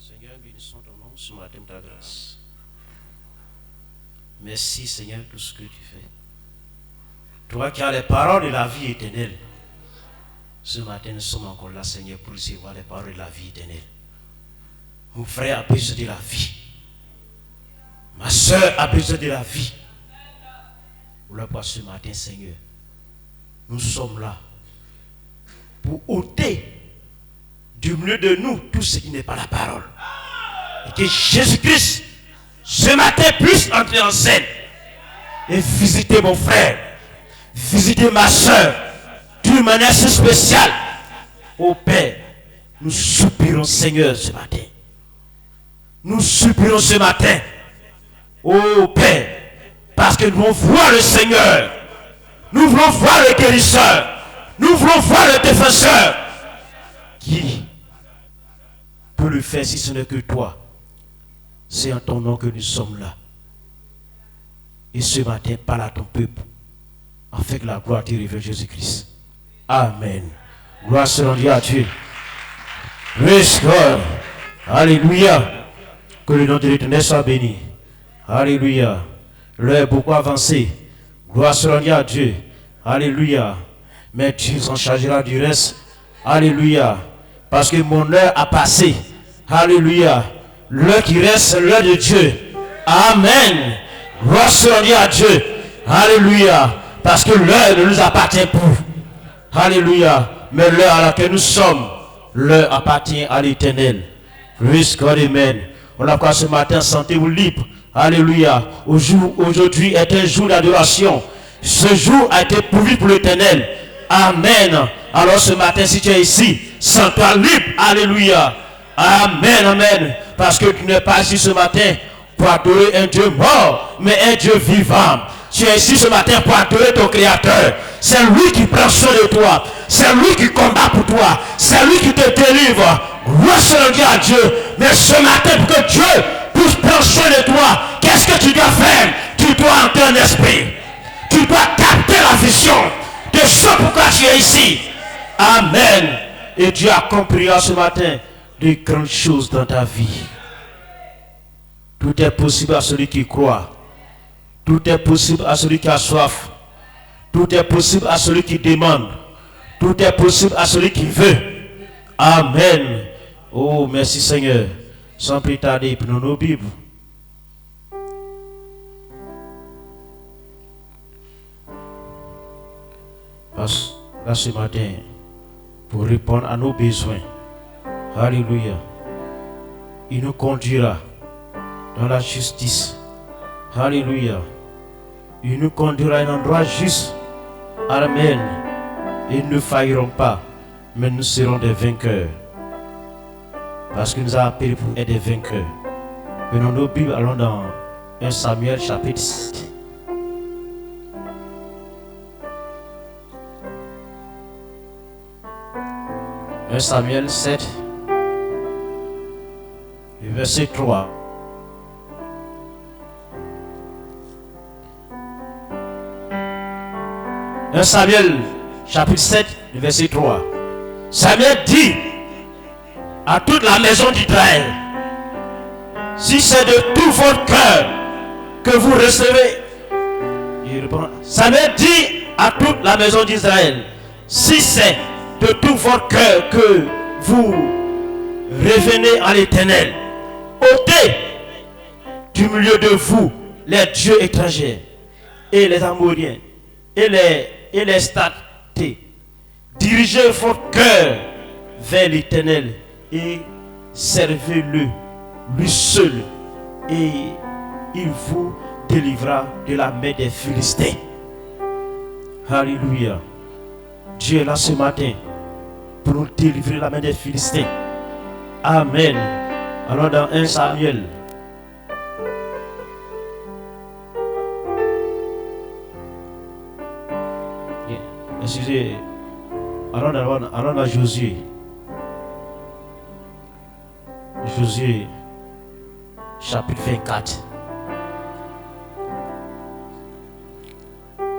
Seigneur, bénissons ton nom ce matin, ta grâce. Merci, Seigneur, pour ce que tu fais. Toi qui as les paroles de la vie éternelle. Ce matin, nous sommes encore là, Seigneur, pour recevoir les paroles de la vie éternelle. Mon frère a besoin de la vie. Ma soeur a besoin de la vie. Pour ce matin, Seigneur, nous sommes là pour ôter du milieu de nous tout ce qui n'est pas la parole. Et que Jésus-Christ, ce matin, puisse entrer en scène et visiter mon frère, visiter ma soeur d'une manière si spéciale. Ô Père, nous soupirons, Seigneur, ce matin. Nous soupirons ce matin. Ô Père, parce que nous voulons voir le Seigneur. Nous voulons voir le guérisseur. Nous voulons voir le défenseur. Qui peut le faire si ce n'est que toi? C'est en ton nom que nous sommes là. Et ce matin, parle à ton peuple. Afin que la gloire te révèle Jésus-Christ. Amen. Gloire soit rendue à Dieu. Praise God. Alléluia. Que le nom de l'Éternel soit béni. Alléluia. L'heure est beaucoup avancé. Gloire soit rendue à Dieu. Alléluia. Mais Dieu s'en chargera du reste. Alléluia. Parce que mon heure a passé. Alléluia. L'heure qui reste, c'est l'heure de Dieu. Amen. Gloire soit rendue à Dieu. Alléluia. Parce que l'heure ne nous appartient plus. Alléluia. Mais l'heure à laquelle nous sommes, l'heure appartient à l'Éternel. Praise God, amen. On a quoi ce matin, sentez-vous libre. Alléluia. Aujourd'hui est un jour d'adoration. Ce jour a été pourvu pour l'Éternel. Amen. Alors ce matin, si tu es ici, sens-toi libre. Alléluia. Amen, amen. Parce que tu n'es pas ici ce matin pour adorer un Dieu mort, mais un Dieu vivant. Tu es ici ce matin pour adorer ton Créateur. C'est lui qui prend soin de toi. C'est lui qui combat pour toi. C'est lui qui te délivre. Gloire soit à Dieu. Mais ce matin, pour que Dieu puisse prendre soin de toi, qu'est-ce que tu dois faire? Tu dois entrer en esprit. Tu dois capter la vision de ce pourquoi tu es ici. Amen. Et Dieu accomplira ce matin de grandes choses dans ta vie. Tout est possible à celui qui croit. Tout est possible à celui qui a soif. Tout est possible à celui qui demande. Tout est possible à celui qui veut. Amen. Oh, merci Seigneur. Sans plus tarder, prenons nos Bibles. Parce que là ce matin, pour répondre à nos besoins, alléluia, il nous conduira dans la justice. Alléluia. Il nous conduira à un endroit juste. Amen. Et nous ne faillirons pas, mais nous serons des vainqueurs. Parce qu'il nous a appelés pour être des vainqueurs. Prenons nos Bibles, allons dans 1 Samuel chapitre 7. « 1 Samuel 7, verset 3. « 1 Samuel chapitre 7, verset 3. Samuel dit à toute la maison d'Israël, si c'est de tout votre cœur que vous recevez, Samuel dit à toute la maison d'Israël, si c'est de tout votre cœur que vous revenez à l'Éternel, ôtez du milieu de vous les dieux étrangers et les Amoriens et les Statés. Dirigez votre cœur vers l'Éternel et servez-le, lui seul, et il vous délivrera de la main des Philistins. Alléluia. Dieu est là ce matin pour nous délivrer de la main des Philistins. Amen. Alors dans 1 Samuel, excusez, allons dans Josué. Josué chapitre 24.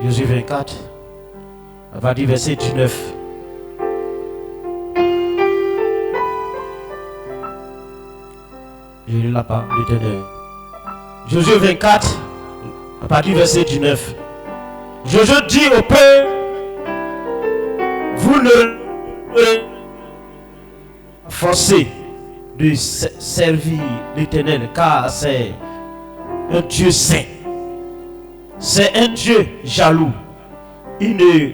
Josué 24, on va dire verset 19. Je lis la parole de l'Éternel. Josué 24, à partir du verset 19. Josué dit au peuple, vous ne forcez de servir l'Éternel, car c'est un Dieu saint. C'est un Dieu jaloux. Il ne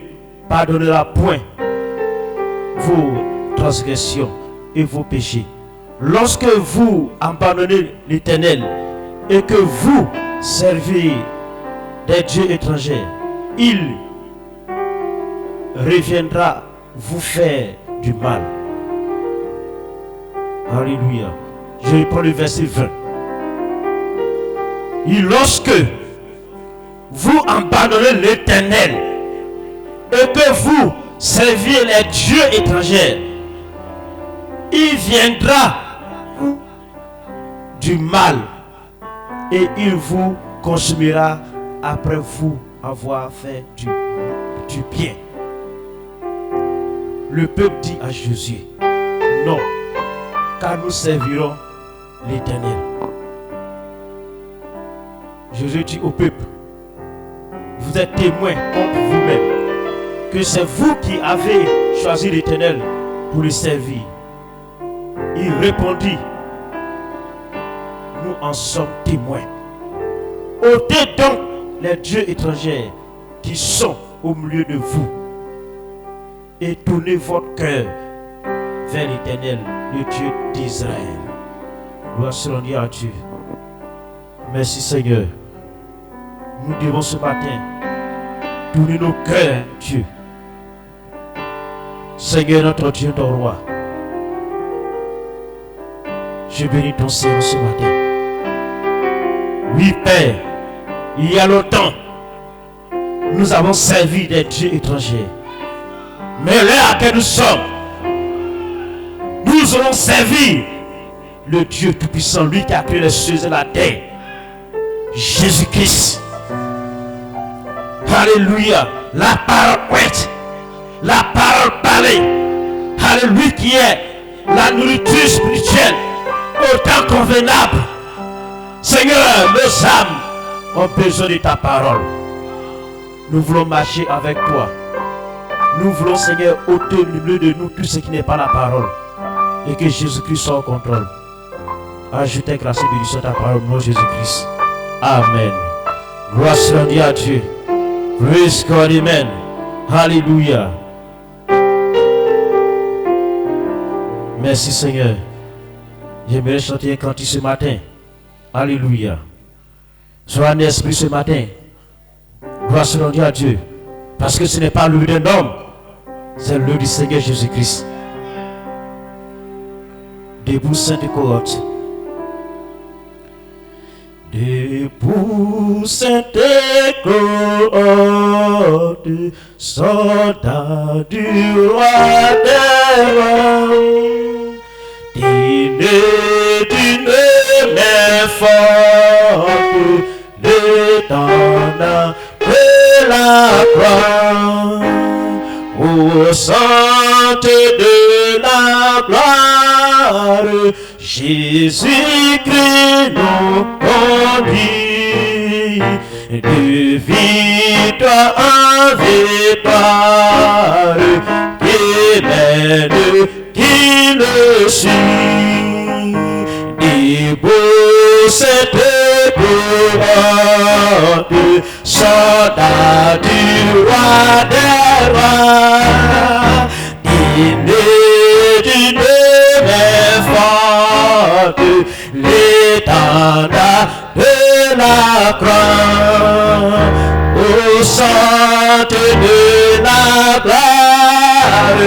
pardonnera point vos transgressions et vos péchés. Lorsque vous abandonnez l'Éternel et que vous servez des dieux étrangers, il reviendra vous faire du mal. Alléluia. Je reprends le verset 20. Et lorsque vous abandonnez l'Éternel et que vous serviez les dieux étrangers, il viendra du mal et il vous consumera après vous avoir fait du bien. Le peuple dit à Josué, non, car nous servirons l'Éternel. Josué dit au peuple, vous êtes témoins contre vous-même que c'est vous qui avez choisi l'Éternel pour le servir. Il répondit, nous en sommes témoins. Ôtez donc les dieux étrangers qui sont au milieu de vous et tournez votre cœur vers l'Éternel, le Dieu d'Israël. Gloire soit rendue à Dieu. Merci Seigneur. Nous devons ce matin tourner nos cœurs, Dieu. Seigneur notre Dieu, ton roi. Je bénis ton Seigneur ce matin. Oui, Père, il y a longtemps, nous avons servi des dieux étrangers. Mais l'heure à laquelle nous sommes, nous allons servir le Dieu Tout-Puissant, lui qui a créé les cieux et la terre. Jésus-Christ. Alléluia. La parole ouette, la parole parlée. Alléluia, qui est la nourriture spirituelle autant convenable. Seigneur, nos âmes ont besoin de ta parole. Nous voulons marcher avec toi. Nous voulons, Seigneur, ôter du milieu de nous tout ce qui n'est pas la parole. Et que Jésus-Christ soit au contrôle. Ajoutez grâce et bénédiction ta parole, mon Jésus-Christ. Amen. Gloire soit rendue à Dieu. Praise God, amen. Alléluia. Merci Seigneur. J'aimerais chanter un cantique ce matin. Alléluia. Sois un esprit ce matin. Gloire soit rendue à Dieu. Parce que ce n'est pas l'œuvre d'un homme, c'est l'œuvre du Seigneur Jésus-Christ. Debout Sainte Cohorte. Debout Sainte Cohorte, soldat du roi des rois, d'une main forte, l'étendard de la croix, au centre de la gloire, Jésus-Christ nous conduit de victoire en victoire, qui mène, qui le suit, debout cette cohorte, soldat du roi des rois, d'une main forte, l'étendard de la croix, au centre de la gloire,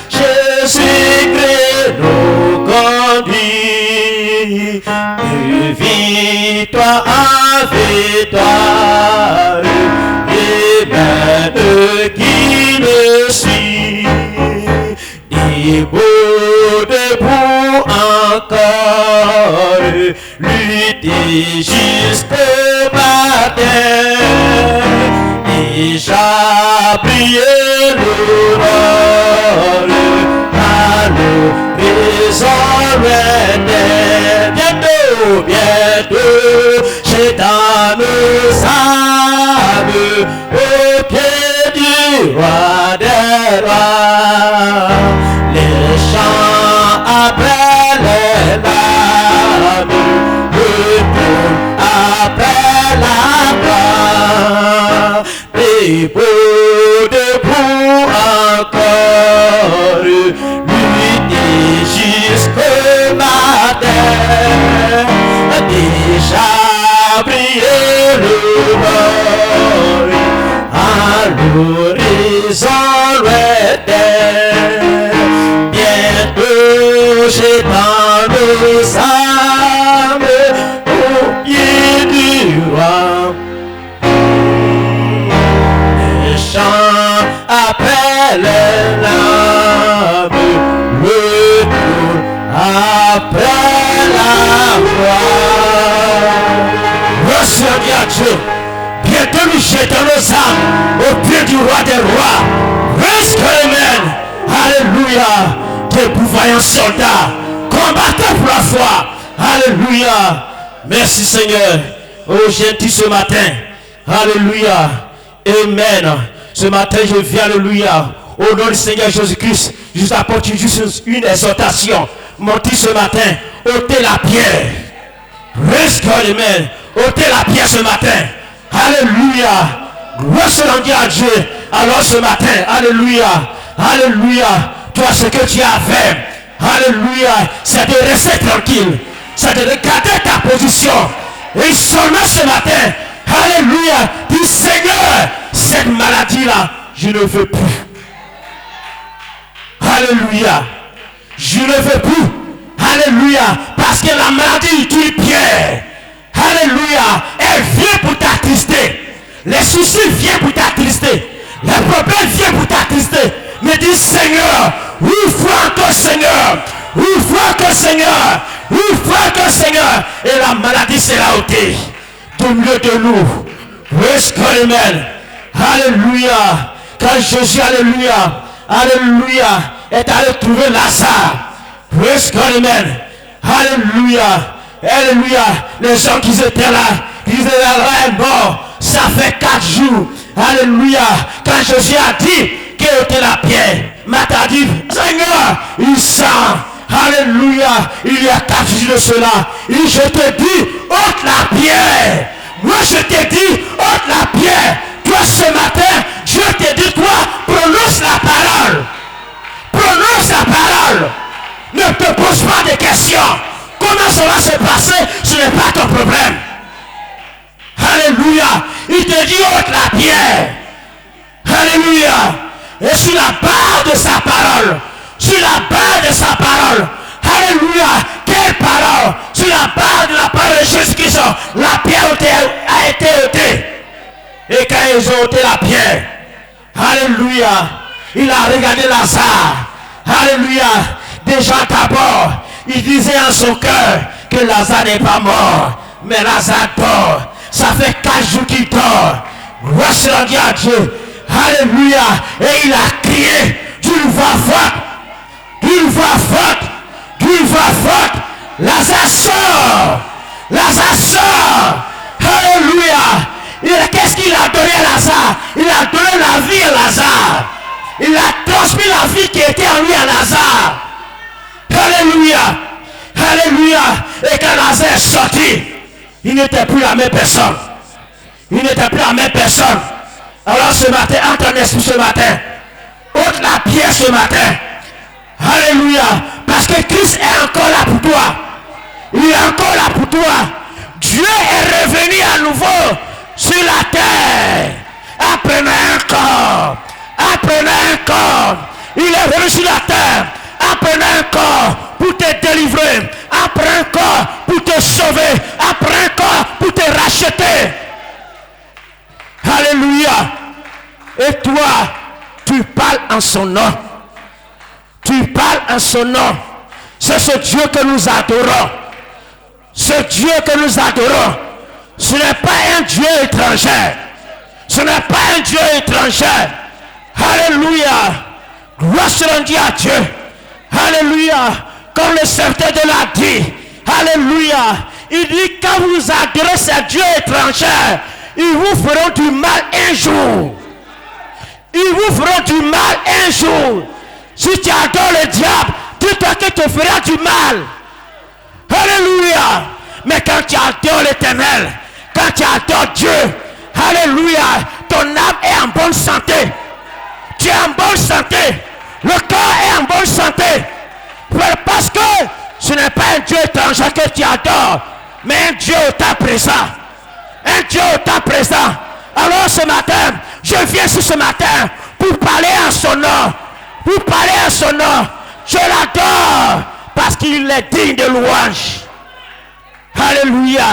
Jésus-Christ nous conduit de victoire en victoire, et même qui le suit, debout encore, lutter jusqu'au matin, déjà briller l'aurore, à l'horizon lointain, bientôt rois des rois. Les chants appellent l'âme, le trône appelle la gloire. Debout, debout encore, lutter jusqu'au matin. Déjà briller le bord, à l'horizon lointain. Bientôt j'étends nos âmes au pied du roi. Les chants appellent l'âme, le trône appelle la voix. Recevez à Dieu. Bientôt nous jetons nos âmes au pied du roi des rois. Reste Amen. Alléluia. Debout vaillants soldats, combattants pour la foi. Alléluia. Merci Seigneur. Oh, j'ai dit ce matin. Alléluia. Amen. Ce matin, je viens, alléluia, au nom du Seigneur Jésus-Christ, juste apporter juste une exhortation. Mon dit ce matin, ôtez la pierre. Praise God, amen. Ôtez la pierre ce matin. Alléluia. Gloire soit rendue à Dieu. Alors ce matin, alléluia. Alléluia. Toi, ce que tu as fait, alléluia, c'est de rester tranquille. C'est de regarder ta position. Et seulement ce matin, alléluia, dis Seigneur, cette maladie-là, je ne veux plus. Alléluia. Je ne veux plus. Alléluia. Parce que la maladie tue Pierre. Alléluia. Elle vient pour t'attrister. Les soucis viennent pour t'attrister. Les problèmes viennent pour t'attrister. Mais dis Seigneur, ouvre encore Seigneur. Ouvre encore Seigneur. Ouvre encore Seigneur. Et la maladie sera ôtée du milieu de nous. Praise God, amen. Alléluia. Quand Jésus, alléluia, alléluia, est allé trouver Lazare. Praise God, amen. Alléluia. Alléluia. Les gens qui étaient là, ils étaient là, mort. Ça fait 4 jours. Alléluia. Quand Jésus a dit qu'il était la pierre, Marthe a dit, Seigneur, il sent. Alléluia. Il y a 4 jours de cela. Et je te dis, ôte la pierre. Moi je te dis, ôte la pierre. Toi ce matin, Dieu te dit, toi, prononce la parole. Prononce la parole. Ne te pose pas de questions. Comment ça va se passer, ce n'est pas ton problème. Alléluia. Il te dit, ôte la pierre. Alléluia. Et sur la barre de sa parole, sur la barre de sa parole, alléluia, quelle parole, sur la barre de la parole de Jésus-Christ, la pierre a été ôtée. Et quand ils ont ôté la pierre, alléluia, il a regardé Lazare, alléluia, déjà d'abord, il disait en son cœur que Lazare n'est pas mort, mais Lazare dort. Ça fait 4 jours qu'il dort. Gloire soit rendue à Dieu. Alléluia. Et il a crié d'une voix forte. D'une voix forte. D'une voix forte. Lazare sort. Lazare sort. Alléluia. Qu'est-ce qu'il a donné à Lazare? Il a donné la vie à Lazare. Il a transmis la vie qui était en lui à Lazare. Alléluia. Alléluia. Et quand Lazare est sorti, il n'était plus la même personne. Il n'était plus la même personne. Alors ce matin, entre ton esprit ce matin, ôte la pierre ce matin. Alléluia. Parce que Christ est encore là pour toi. Il est encore là pour toi. Dieu est revenu à nouveau sur la terre. Apprenez un corps. Apprenez un corps. Il est venu sur la terre. Apprenez un corps pour te délivrer. Apprends un corps pour te sauver. Apprends un corps pour te racheter. Alléluia. Et toi, tu parles en son nom. Tu parles en son nom. C'est ce Dieu que nous adorons. Ce Dieu que nous adorons. Ce n'est pas un Dieu étranger. Ce n'est pas un Dieu étranger. Alléluia. Gloire soit rendue à Dieu. Alléluia. Comme le serviteur de l'a dit. Alléluia. Il dit quand vous adorez ces dieux étrangers, ils vous feront du mal un jour. Ils vous feront du mal un jour. Si tu adores le diable, dis-toi que tu feras du mal. Alléluia. Mais quand tu adores l'Éternel, quand tu adores Dieu, alléluia, ton âme est en bonne santé. Tu es en bonne santé. Le corps est en bonne santé. Parce que ce n'est pas un Dieu étranger que tu adores, mais un Dieu au temps présent. Un Dieu au temps présent. Alors ce matin, je viens ici ce matin pour parler en son nom. Pour parler en son nom. Je l'adore parce qu'il est digne de louange. Alléluia.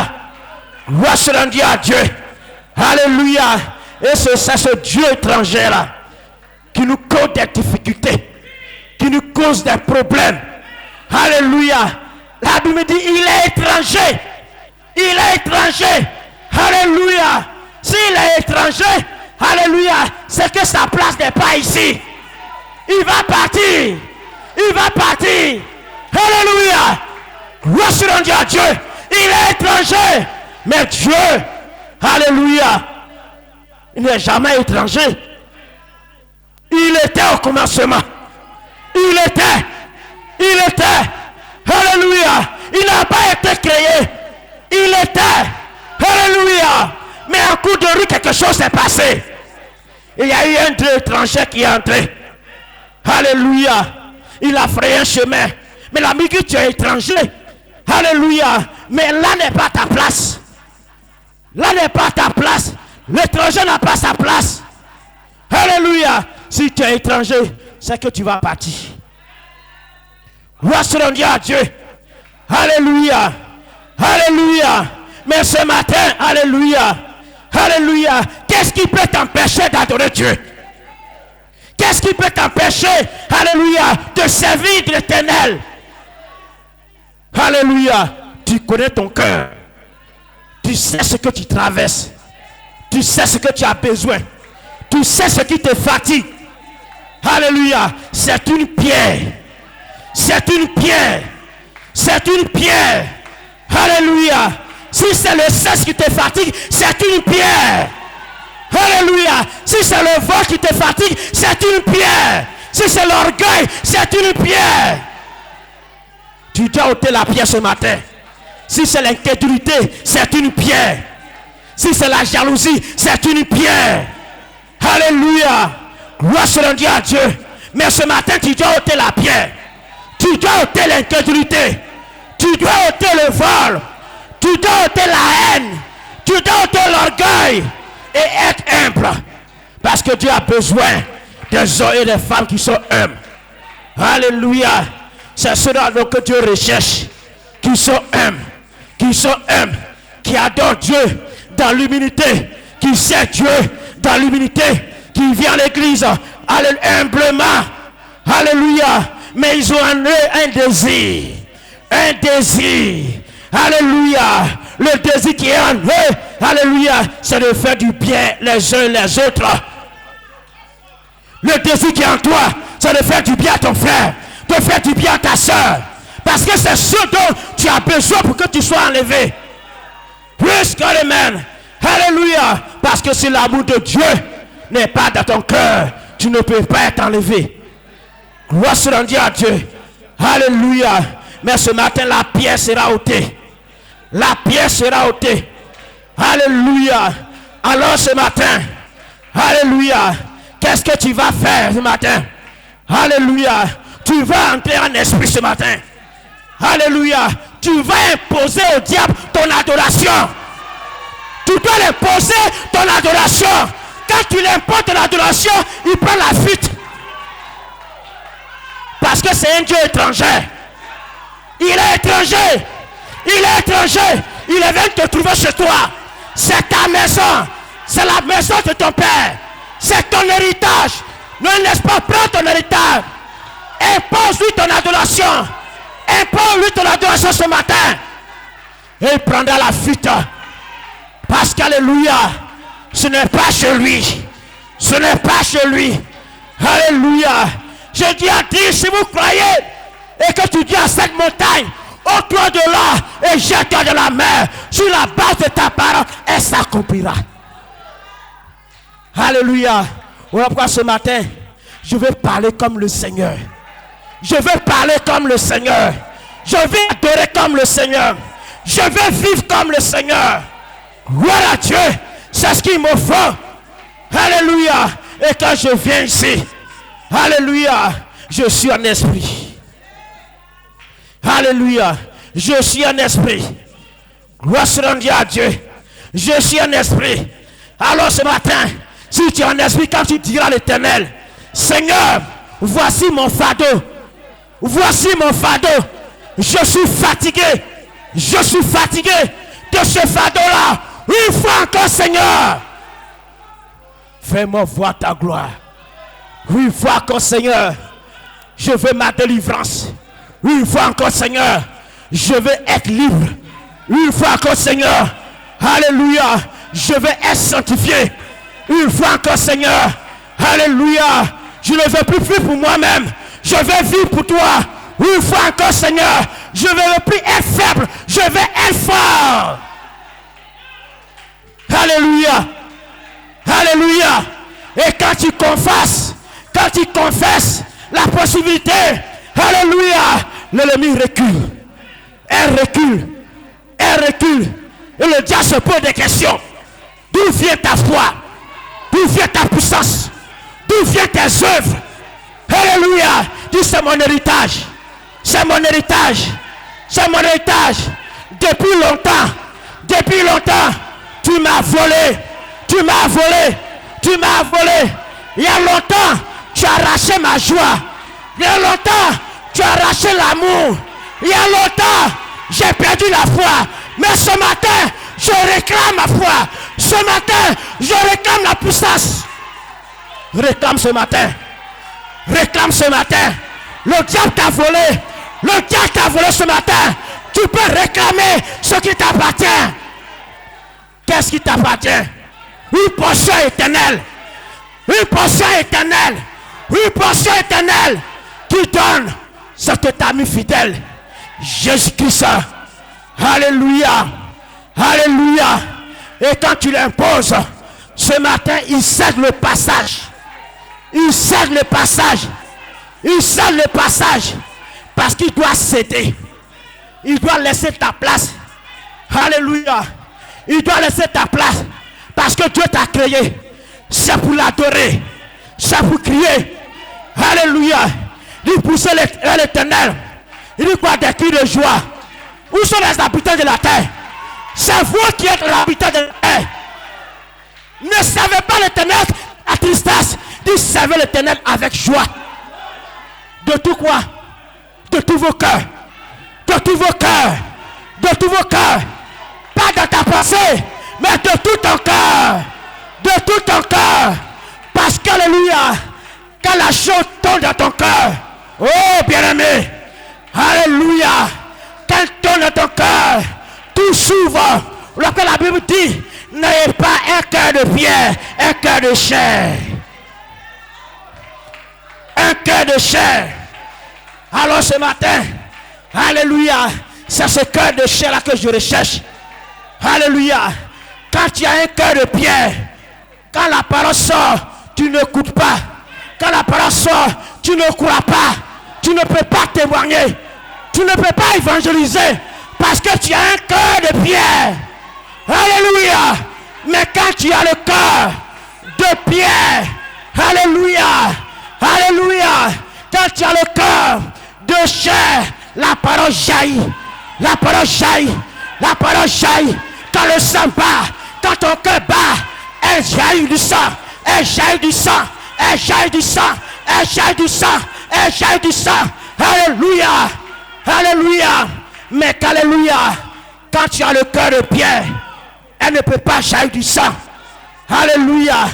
Gloire se rendre à Dieu. Alléluia. Et c'est ce Dieu étranger là qui nous cause des difficultés, qui nous cause des problèmes. Alléluia. La Bible dit il est étranger. Il est étranger. Alléluia. S'il est étranger, alléluia, c'est que sa place n'est pas ici. Il va partir. Il va partir. Alléluia. Gloire se rende à Dieu. Il est étranger. Mais Dieu, alléluia, il n'est jamais étranger. Il était au commencement. Il était. Alléluia. Il n'a pas été créé. Il était. Alléluia. Mais en cours de rue, quelque chose s'est passé. Il y a eu un Dieu étranger qui est entré. Alléluia. Il a frayé un chemin. Mais l'ami que tu es étranger. Alléluia. Mais là n'est pas ta place. Là n'est pas ta place. L'étranger n'a pas sa place. Alléluia. Si tu es étranger, c'est que tu vas partir. Gloire se rendre à Dieu. Alléluia. Alléluia. Mais ce matin, alléluia. Alléluia. Qu'est-ce qui peut t'empêcher d'adorer Dieu? Qu'est-ce qui peut t'empêcher, alléluia, de servir l'Éternel? Alléluia. Tu connais ton cœur. Tu sais ce que tu traverses. Tu sais ce que tu as besoin. Tu sais ce qui te fatigue. Alléluia. C'est une pierre. C'est une pierre. C'est une pierre. Alléluia. Si c'est le sexe qui te fatigue, c'est une pierre. Alléluia. Si c'est le vent qui te fatigue, c'est une pierre. Si c'est l'orgueil, c'est une pierre. Tu dois ôter la pierre ce matin. Si c'est l'incrédulité, c'est une pierre. Si c'est la jalousie, c'est une pierre. Alléluia. Gloire se rende à Dieu. Mais ce matin, tu dois ôter la pierre. Tu dois ôter l'incrédulité. Tu dois ôter le vol. Tu dois ôter la haine. Tu dois ôter l'orgueil. Et être humble. Parce que Dieu a besoin des hommes et des femmes qui sont humbles. Alléluia. C'est cela que Dieu recherche. Qui sont humbles. Qui sont humbles. Qui adorent Dieu dans l'humilité. Qui sait Dieu dans l'humilité. Qui vient à l'église humblement. Alléluia. Mais ils ont un désir. Un désir. Alléluia. Le désir qui est en eux, alléluia, c'est de faire du bien les uns les autres. Le désir qui est en toi, c'est de faire du bien à ton frère, de faire du bien à ta soeur. Parce que c'est ce dont tu as besoin pour que tu sois enlevé. Plus que les mêmes. Alléluia. Parce que si l'amour de Dieu n'est pas dans ton cœur, tu ne peux pas être enlevé. Gloire se rende à Dieu. Alléluia. Mais ce matin, la pierre sera ôtée. La pierre sera ôtée. Alléluia. Alors ce matin, alléluia, qu'est-ce que tu vas faire ce matin? Alléluia. Tu vas entrer en esprit ce matin. Alléluia. Tu vas imposer au diable ton adoration. Tu dois l'imposer ton adoration. Quand tu l'imposes ton adoration, il prend la fuite. Parce que c'est un Dieu étranger. Il est étranger. Il est étranger. Il est venu te trouver chez toi. C'est ta maison. C'est la maison de ton père. C'est ton héritage. Ne laisse pas prendre ton héritage. Impose-lui ton adoration. Impose-lui ton adoration ce matin. Et il prendra la fuite. Parce qu'alléluia, ce n'est pas chez lui. Ce n'est pas chez lui. Alléluia. Je dis à dire, si vous croyez et que tu dis à cette montagne, ôte-toi de là et jette-toi de la mer, sur la base de ta parole, elle s'accomplira. Alléluia. Voilà pourquoi ce matin, je vais parler comme le Seigneur. Je vais parler comme le Seigneur. Je vais adorer comme le Seigneur. Je vais vivre comme le Seigneur. Gloire à Dieu. C'est ce qu'il me faut. Alléluia. Et quand je viens ici, alléluia, je suis un esprit. Alléluia. Je suis un esprit. Gloire soit rendue à Dieu. Je suis un esprit. Alors ce matin, si tu es un esprit, quand tu diras à l'Éternel, Seigneur, voici mon fardeau. Voici mon fardeau. Je suis fatigué. Je suis fatigué de ce fardeau-là. Une fois encore, Seigneur. Fais-moi voir ta gloire. Une fois encore, Seigneur. Je veux ma délivrance. Une fois encore, Seigneur. Je veux être libre. Une fois encore, Seigneur. Alléluia. Je veux être sanctifié. Une fois encore, Seigneur. Alléluia. Je ne veux plus vivre pour moi-même. Je veux vivre pour toi. Une fois encore, Seigneur. Je ne veux plus être faible. Je veux être fort. Alléluia. Alléluia. Et quand tu confesses la possibilité, alléluia, l'ennemi recule. Elle recule. Elle recule. Et le diable se pose des questions. D'où vient ta foi? D'où vient ta puissance? D'où viennent tes œuvres? Alléluia. Dis, c'est mon héritage. C'est mon héritage. C'est mon héritage. Depuis longtemps, tu m'as volé. Tu m'as volé. Tu m'as volé. Il y a longtemps, tu as arraché ma joie. Il y a longtemps, tu as arraché l'amour. Il y a longtemps, j'ai perdu la foi. Mais ce matin, je réclame ma foi. Ce matin, je réclame la puissance. Réclame ce matin. Réclame ce matin. Le diable t'a volé. Le diable t'a volé ce matin. Tu peux réclamer ce qui t'appartient. Qu'est-ce qui t'appartient? Une portion éternelle. Une portion éternelle. Une portion éternelle qui donne ce que tu as mis fidèle. Jésus-Christ. Alléluia. Alléluia. Et quand tu l'imposes, ce matin, il cède le passage. Il cède le passage. Il cède le passage. Parce qu'il doit céder. Il doit laisser ta place. Alléluia. Il doit laisser ta place. Parce que Dieu t'a créé. C'est pour l'adorer. C'est pour crier. Alléluia. Il pousse l'Éternel. Il dit quoi? Des cris de joie. Où sont les habitants de la terre? C'est vous qui êtes l'habitant de la terre. Ne savez pas l'Éternel à tristesse. Dit servez l'Éternel avec joie. De tout quoi? De tous vos cœurs. De tous vos cœurs. De tous vos cœurs. Pas dans ta pensée, mais de tout ton cœur. De tout ton cœur. Parce qu'alléluia, quand la chose tombe dans ton cœur, oh bien-aimé, alléluia, quand elle tombe dans ton cœur, tout s'ouvre. Lorsque la Bible dit, n'ayez pas un cœur de pierre, un cœur de chair. Un cœur de chair. Alors ce matin, alléluia, c'est ce cœur de chair là que je recherche. Alléluia. Quand tu as un cœur de pierre, quand la parole sort, tu n'écoutes pas. Quand la parole sort, tu ne crois pas. Tu ne peux pas témoigner. Tu ne peux pas évangéliser. Parce que tu as un cœur de pierre. Alléluia. Mais quand tu as le cœur de pierre, alléluia. Alléluia. Quand tu as le cœur de chair, la parole jaillit. La parole jaillit. La parole jaillit. Quand le sang bat, quand ton cœur bat, elle jaillit du sang. Elle jaillit du sang. Elle jaillit du sang. Elle jaillit du sang. Elle jaillit du sang. Alléluia. Alléluia. Mais qu'alléluia, quand tu as le cœur de pierre, elle ne peut pas jaillir du sang. Alléluia.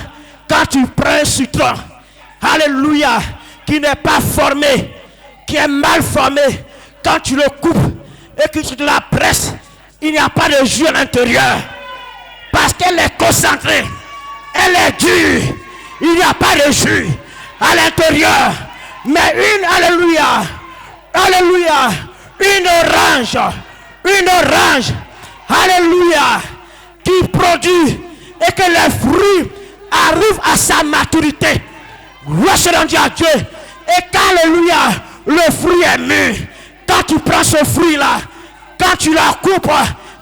Quand tu prends un citron, alléluia, qui n'est pas formé, qui est mal formé, quand tu le coupes et que tu la presses, il n'y a pas de jus à l'intérieur. Parce qu'elle est concentrée. Elle est dure. Il n'y a pas de jus à l'intérieur. Mais une, alléluia, alléluia, une orange, alléluia, qui produit et que les fruits arrivent à sa maturité. Gloire soit rendue à Dieu. Et quand, alléluia, le fruit est mûr, quand tu prends ce fruit-là, quand tu la coupes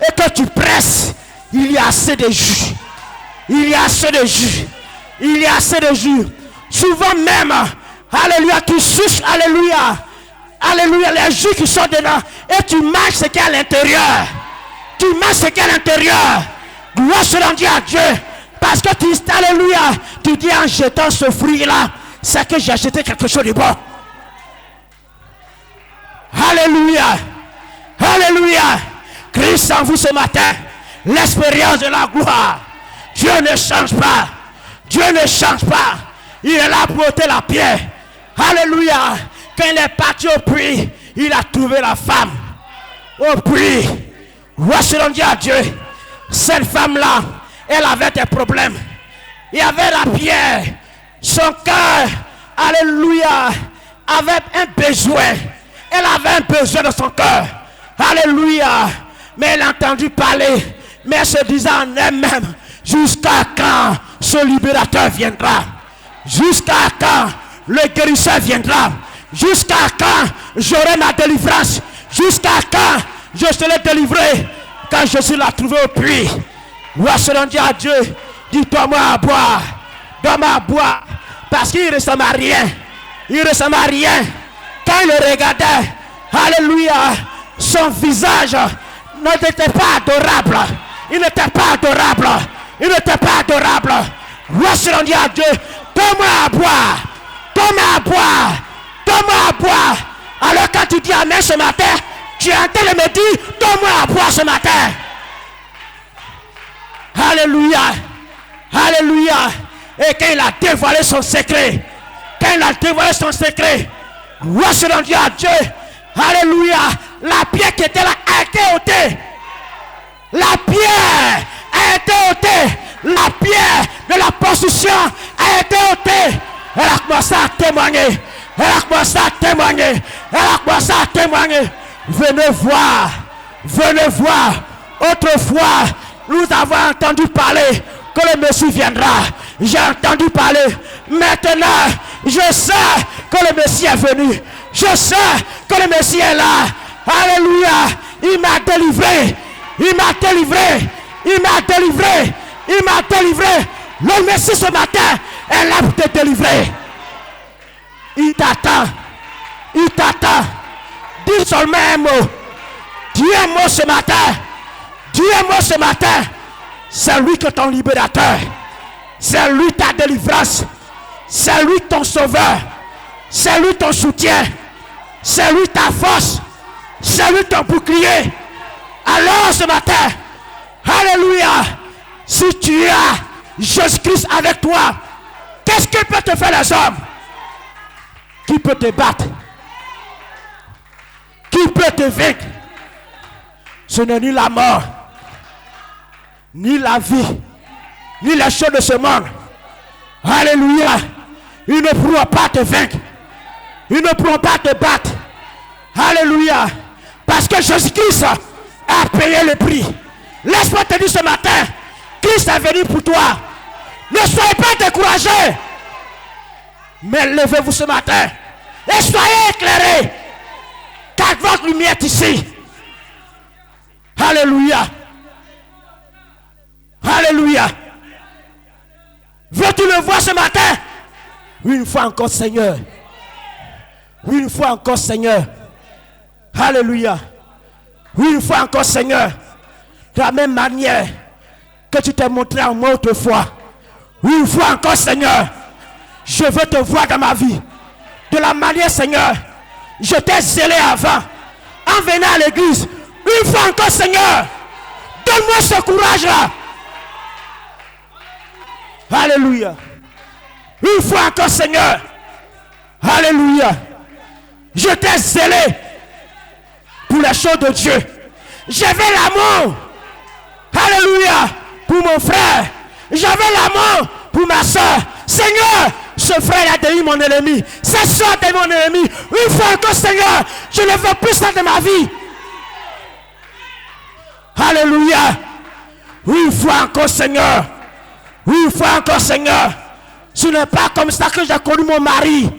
et que tu presses, il y a assez de jus. Il y a assez de jus. Il y a assez de jus. Souvent même, alléluia, tu suces, alléluia, alléluia, les jus qui sont dedans et tu manges ce qui est à l'intérieur. Tu manges ce qui est à l'intérieur. Gloire soit rendue à Dieu. Parce que tu, alléluia, tu dis en jetant ce fruit-là, c'est que j'ai acheté quelque chose de bon. Alléluia. Alléluia. Christ en vous ce matin. L'expérience de la gloire. Dieu ne change pas. Dieu ne change pas. Il est là pour ôter la pierre. Alléluia. Quand il est parti au puits, il a trouvé la femme. Au puits. Voici l'on dit à Dieu. Cette femme-là, elle avait des problèmes. Il y avait la pierre. Son cœur, alléluia, avait un besoin. Elle avait un besoin dans son cœur. Alléluia. Mais elle a entendu parler. Mais elle se disait en elle-même, jusqu'à quand ce libérateur viendra? Jusqu'à quand le guérisseur viendra? Jusqu'à quand j'aurai ma délivrance? Jusqu'à quand je serai délivré? Quand Jésus l'a trouvé au puits, voici l'on dit à Dieu, dis-toi-moi à boire. Donne-moi à boire. Parce qu'il ne ressemble à rien. Il ne ressemble à rien. Quand il le regardait, alléluia, son visage n'était pas adorable. Il n'était pas adorable. Il n'était pas adorable. Voici l'on dit à Dieu, donne-moi à boire. Donne-moi à boire. Donne-moi à boire. Alors quand tu dis amen ce matin, tu es en train de me dire, donne-moi à boire ce matin. Alléluia. Alléluia. Et quand il a dévoilé son secret, quand il a dévoilé son secret, voici l'on dit à Dieu, alléluia, la pierre qui était là a été ôtée. La pierre a été ôtée. La pierre de la possession a été ôtée. Elle a commencé à témoigner. Elle a commencé à témoigner. Elle a commencé à témoigner. Venez voir. Venez voir. Autrefois, nous avons entendu parler que le Messie viendra. J'ai entendu parler. Maintenant, je sais que le Messie est venu. Je sais que le Messie est là. Alléluia. Il m'a délivré. Il m'a délivré. Il m'a délivré. Il m'a délivré. Le Messie ce matin est là pour te délivrer. Il t'attend. Il t'attend. Dis seulement un mot. Dis un mot ce matin. Dis un mot ce matin. C'est lui que ton libérateur. C'est lui ta délivrance. C'est lui ton sauveur. C'est lui ton soutien. C'est lui ta force. C'est lui ton bouclier. Alors ce matin, alléluia, si tu as Jésus-Christ avec toi, qu'est-ce qu'il peut te faire les hommes? Qui peut te battre? Qui peut te vaincre? Ce n'est ni la mort, ni la vie, ni les choses de ce monde. Alléluia. Ils ne pourront pas te vaincre. Ils ne pourront pas te battre. Alléluia. Parce que Jésus-Christ a payé le prix. Laisse-moi te dire ce matin, Christ est venu pour toi. Ne soyez pas découragés. Mais levez-vous ce matin et soyez éclairés. Car votre lumière est ici. Alléluia. Alléluia. Veux-tu le voir ce matin? Une fois encore, Seigneur. Une fois encore, Seigneur. Alléluia. Une fois encore, Seigneur. De la même manière que tu t'es montré en moi autrefois. Une fois encore, Seigneur. Je veux te voir dans ma vie. De la manière, Seigneur, je t'ai zélé avant. En venant à l'église. Une fois encore, Seigneur. Donne-moi ce courage-là. Alléluia. Une fois encore, Seigneur. Alléluia. Je t'ai zélé pour les choses de Dieu. J'avais l'amour. Alléluia. Pour mon frère. J'avais l'amour pour ma soeur. Seigneur, ce frère a délivré mon ennemi. Cette soeur a délivré mon ennemi. Une fois encore, Seigneur, je ne veux plus ça de ma vie. Alléluia. Une fois encore, Seigneur. Une fois encore, Seigneur. Ce n'est pas comme ça que j'ai connu mon mari.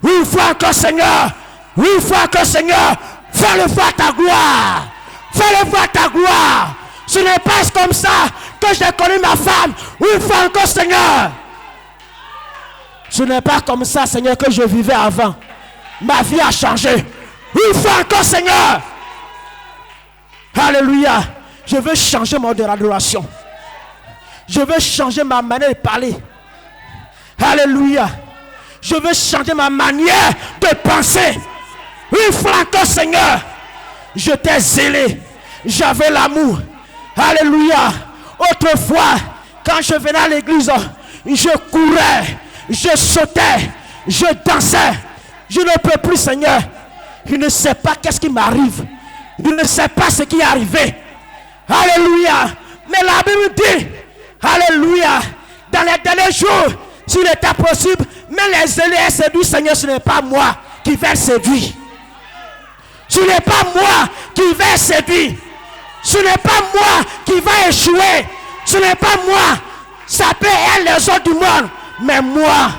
Une fois encore, Seigneur. Une fois encore, Seigneur. Fais-le voir ta gloire. Fais-le voir ta gloire. Ce n'est pas comme ça que j'ai connu ma femme. Une fois encore, Seigneur. Ce n'est pas comme ça, Seigneur, que je vivais avant. Ma vie a changé. Une fois encore, Seigneur. Alléluia. Je veux changer mon adoration. Je veux changer ma manière de parler. Alléluia. Je veux changer ma manière de penser. Une fois encore, Seigneur. J'étais zélé. J'avais l'amour. Alléluia. Autrefois, quand je venais à l'église, je courais, je sautais, je dansais. Je ne peux plus, Seigneur. Je ne sais pas qu'est-ce qui m'arrive. Je ne sais pas ce qui est arrivé. Alléluia. Mais la Bible dit, alléluia, dans les derniers jours, s'il était possible, mais les zélés séduits, Seigneur, ce n'est pas moi qui vais séduire. Ce n'est pas moi qui vais séduire. Ce n'est pas moi qui va échouer. Ce n'est pas moi. Ça peut être les autres du monde. Mais moi,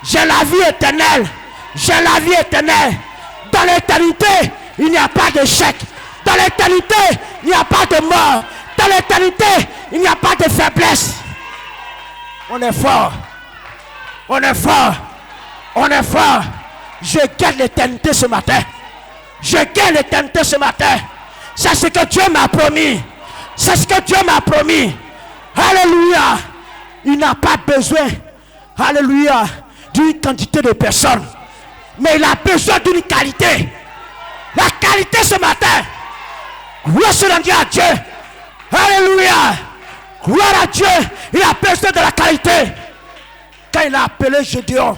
j'ai la vie éternelle. J'ai la vie éternelle. Dans l'éternité, il n'y a pas d'échec. Dans l'éternité, il n'y a pas de mort. Dans l'éternité, il n'y a pas de faiblesse. On est fort. On est fort. On est fort. Je gagne l'éternité ce matin. Je gagne l'éternité ce matin. C'est ce que Dieu m'a promis. C'est ce que Dieu m'a promis. Alléluia. Il n'a pas besoin, alléluia, d'une quantité de personnes. Mais il a besoin d'une qualité. La qualité ce matin. Gloire soit rendue à Dieu. Alléluia. Gloire à Dieu. Il a besoin de la qualité. Quand il a appelé Gédéon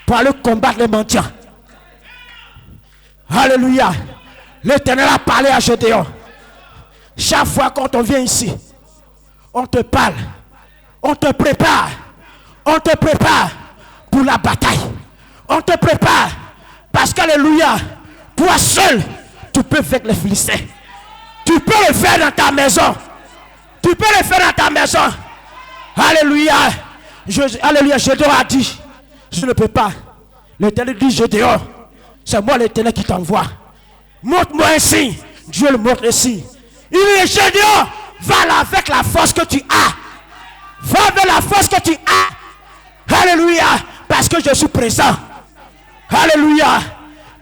pour aller combattre les mendiants. Alléluia. L'Éternel a parlé à Gédéon. Chaque fois quand on vient ici, on te parle, on te prépare pour la bataille. On te prépare parce qu'alléluia, toi seul, tu peux faire les Philistins. Tu peux le faire dans ta maison. Tu peux le faire dans ta maison. Alléluia. Alléluia, Gédéon a dit, je ne peux pas. L'Éternel dit, Gédéon, c'est moi l'Éternel qui t'envoie. Montre-moi un signe. Dieu le montre le signe. Il dit, Gédéon, va là avec la force que tu as. Va avec la force que tu as. Alléluia. Parce que je suis présent. Alléluia.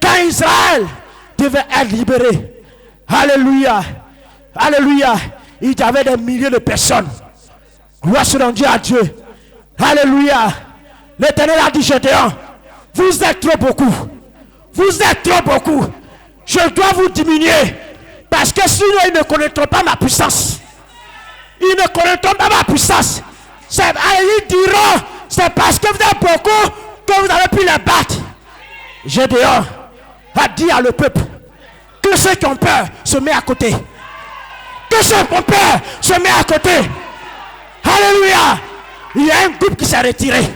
Quand Israël devait être libéré. Alléluia. Alléluia. Il y avait des milliers de personnes. Gloire soit rendue à Dieu. Alléluia. L'Éternel a dit, Gédéon, vous êtes trop beaucoup. Vous êtes trop beaucoup. Je dois vous diminuer. Parce que sinon, ils ne connaîtront pas ma puissance. Ils ne connaîtront pas ma puissance. Ils diront, c'est parce que vous êtes beaucoup que vous avez pu les battre. Gédéon a dit à le peuple que ceux qui ont peur se mettent à côté. Que ceux qui ont peur se mettent à côté. Alléluia. Il y a un groupe qui s'est retiré.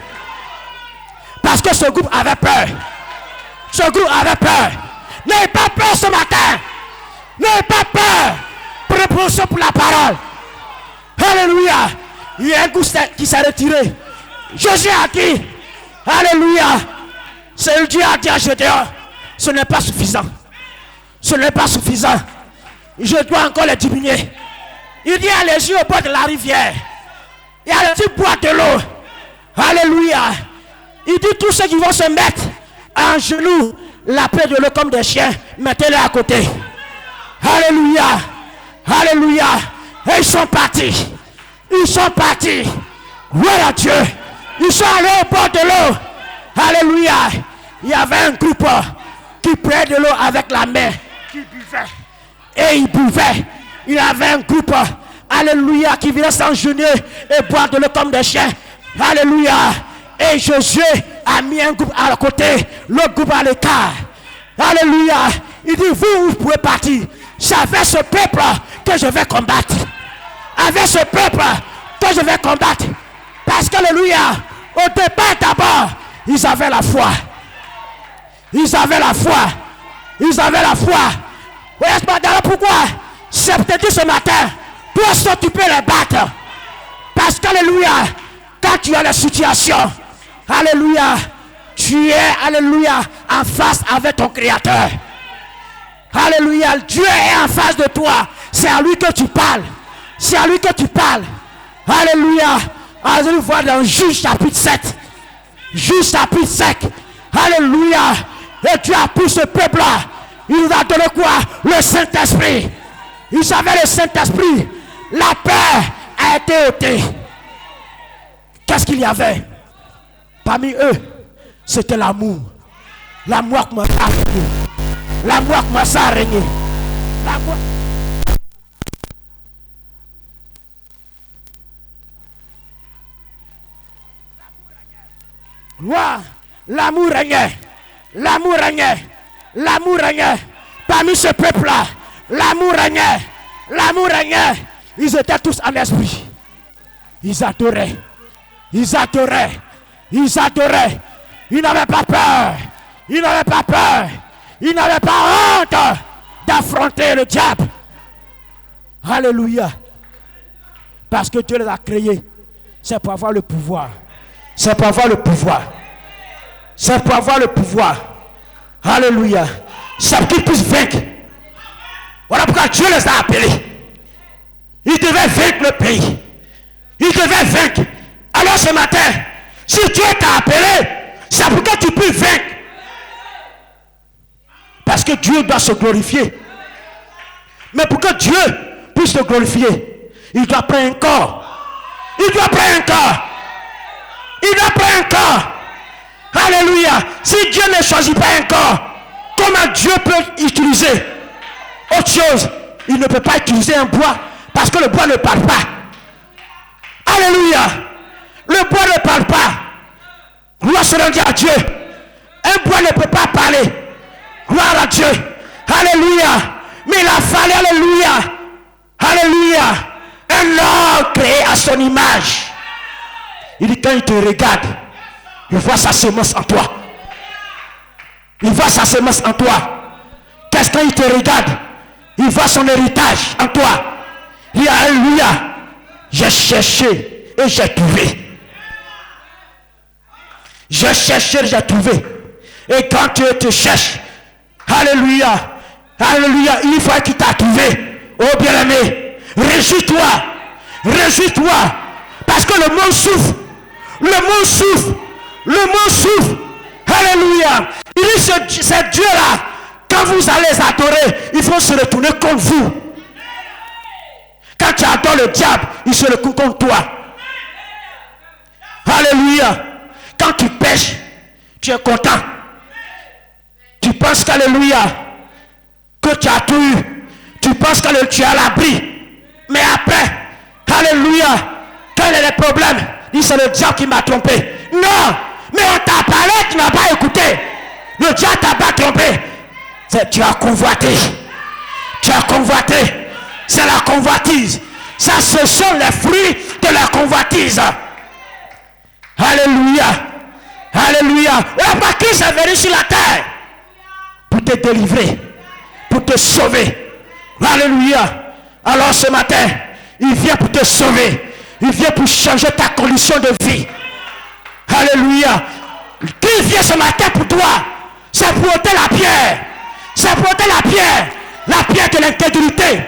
Parce que ce groupe avait peur. Ce groupe avait peur. N'ayez pas peur ce matin. N'ayez pas peur. Préposition pour la parole. Alléluia. Il y a un groupe qui s'est retiré. Jésus a dit, alléluia. C'est Dieu a dit à Gédéon, ce n'est pas suffisant. Ce n'est pas suffisant. Je dois encore les diminuer. Il dit, allez-y au bord de la rivière. Et allez-y boire de l'eau. Alléluia. Il dit, tous ceux qui vont se mettre en genoux, la paix de l'eau comme des chiens, mettez-les à côté. Alléluia. Alléluia. Et ils sont partis. Ils sont partis. Gloire à Dieu. Ils sont allés au bord de l'eau. Alléluia. Il y avait un groupe qui prenait de l'eau avec la main. Qui buvait. Et il buvait. Il y avait un groupe. Alléluia. Qui venait s'engenouiller et boire de l'eau comme des chiens. Alléluia. Et Josué a mis un groupe à côté. L'autre groupe à l'écart. Alléluia. Il dit, vous pouvez partir. C'est avec ce peuple que je vais combattre. Avec ce peuple que je vais combattre. Parce qu'alléluia, au départ d'abord, ils avaient la foi. Ils avaient la foi. Ils avaient la foi. Voyez-vous pourquoi? C'est peut-être ce matin, Toi seul, tu peux les battre. Parce qu'alléluia, quand tu as la situation, alléluia, tu es, alléluia, en face avec ton Créateur. Alléluia, Dieu est en face de toi. C'est à lui que tu parles. C'est à lui que tu parles. Alléluia. Allez voir dans Juge chapitre 7. Juge chapitre 5. Alléluia. Et tu as pris ce peuple-là. Il nous a donné quoi? Le Saint-Esprit. Ils avaient le Saint-Esprit. La peur a été ôtée. Qu'est-ce qu'il y avait? Parmi eux, c'était l'amour. L'amour commence à régner. L'amour commence à régner. L'amour. L'amour régnait. L'amour régnait. L'amour régnait. Parmi ce peuple-là, l'amour régnait. L'amour régnait. Ils étaient tous en esprit. Ils adoraient. Ils adoraient. Ils adoraient. Ils n'avaient pas peur. Ils n'avaient pas peur. Ils n'avaient pas honte d'affronter le diable. Alléluia. Parce que Dieu les a créés. C'est pour avoir le pouvoir. C'est pour avoir le pouvoir. C'est pour avoir le pouvoir. Alléluia. C'est pour qu'ils puissent vaincre. Voilà pourquoi Dieu les a appelés. Ils devaient vaincre le pays. Ils devaient vaincre. Alors ce matin, si Dieu t'a appelé, c'est pour que tu puisses vaincre. Parce que Dieu doit se glorifier. Mais pour que Dieu puisse se glorifier, il doit prendre un corps. Il doit prendre un corps. Il doit prendre un corps. Alléluia. Si Dieu ne choisit pas un corps, comment Dieu peut utiliser autre chose? Il ne peut pas utiliser un bois parce que le bois ne parle pas. Alléluia. Le bois ne parle pas. Gloire se rendre à Dieu. Un bois ne peut pas parler. Gloire à Dieu. Alléluia. Mais il a fallu, alléluia. Alléluia. Un homme créé à son image. Il dit quand il te regarde, il voit sa semence en toi. Il voit sa semence en toi. Qu'est-ce qu'il te regarde? Il voit son héritage en toi. Il dit alléluia. J'ai cherché et j'ai trouvé. J'ai cherché et j'ai trouvé. Et quand Dieu te cherche, alléluia, alléluia, il faut qu'il t'a trouvé. Oh bien-aimé, réjouis-toi, réjouis-toi, parce que le monde souffre, le monde souffre, le monde souffre. Alléluia. Il dit c'est Dieu-là, quand vous allez adorer, il faut se retourner contre vous. Quand tu adores le diable, il se retourne contre toi. Alléluia. Quand tu pêches, tu es content. Tu penses qu'alléluia, que tu as tout eu. Tu penses que tu as l'abri. Mais après, alléluia, quand il y a des problèmes, il c'est le diable qui m'a trompé. Non, mais on t'a parlé, tu n'as pas écouté. Le diable t'a pas trompé. Tu as convoité. Tu as convoité. C'est la convoitise. Ça, ce sont les fruits de la convoitise. Alléluia. Alléluia. Et Christ est venu sur la terre pour te délivrer, pour te sauver. Alléluia. Alors ce matin, il vient pour te sauver. Il vient pour changer ta condition de vie. Alléluia. Qui vient ce matin pour toi? C'est pour ôter la pierre. C'est pour ôter la pierre de l'intégrité.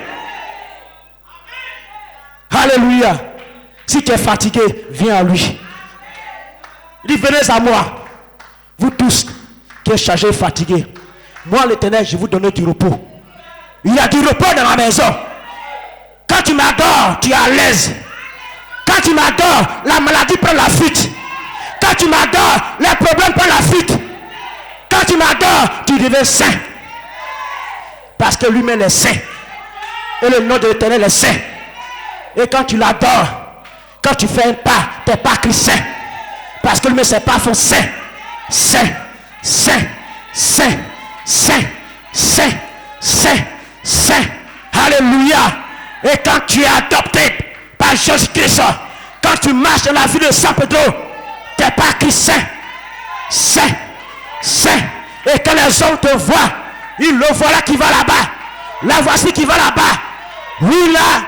Alléluia. Si tu es fatigué, viens à lui. Il dit, venez à moi, vous tous qui êtes chargés et fatigués. Moi, l'Éternel, je vais vous donner du repos. Il y a du repos dans ma maison. Quand tu m'adores, tu es à l'aise. Quand tu m'adores, la maladie prend la fuite. Quand tu m'adores, les problèmes prennent la fuite. Quand tu m'adores, tu deviens saint. Parce que lui-même est saint. Et le nom de l'Éternel est saint. Et quand tu l'adores, quand tu fais un pas, tu n'es pas chrétien. Parce que lui-même, c'est pas son saint. Saint, saint, saint, saint, saint, saint, saint. Alléluia. Et quand tu es adopté par Jésus-Christ, quand tu marches dans la vie de Saint Pedro, tu n'es pas chrétien. Saint, saint. Et quand les hommes te voient, ils le voient là qui va là-bas. La voici qui va là-bas. Oui là.